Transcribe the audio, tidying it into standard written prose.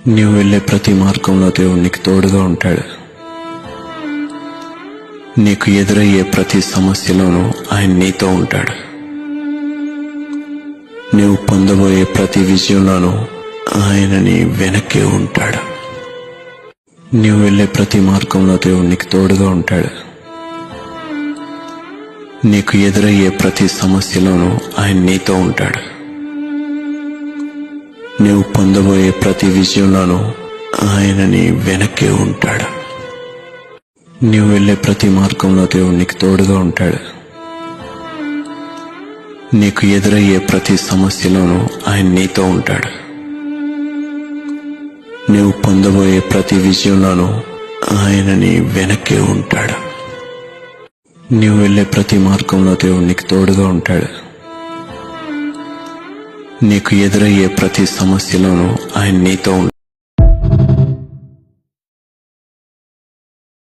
నీవు వెళ్ళే ప్రతి మార్గంలో దేవుడు నీకు తోడుగా ఉంటాడు. నీకు ఎదురయ్యే ప్రతి సమస్యలోనూ ఆయన నీతో ఉంటాడు. నీవు పొందబోయే ప్రతి విజయంలోనూ ఆయన నీ వెనక్కే ఉంటాడు. నీవు వెళ్ళే ప్రతి మార్గంలో దేవుడు నీకు తోడుగా ఉంటాడు. నీకు ఎదురయ్యే ప్రతి సమస్యలోనూ ఆయన నీతో ఉంటాడు. నీవు పొందబోయే ప్రతి విజయంలోనూ ఆయన నీ వెనక్కే ఉంటాడు. నీవు వెళ్ళే ప్రతి మార్గంలో దేవుడు నీకు తోడుగా ఉంటాడు. నీకు ఎదురయ్యే ప్రతి సమస్యలోనూ ఆయన నీతో ఉంటాడు. నీవు పొందబోయే ప్రతి విజయంలోనూ ఆయన నీ వెనక్కే ఉంటాడు. నీవు వెళ్ళే ప్రతి మార్గంలో దేవుడు నీకు తోడుగా ఉంటాడు. నీకు ఎదురయ్యే ప్రతి సమస్యలోనూ ఆయన నీతో ఉంటాడు.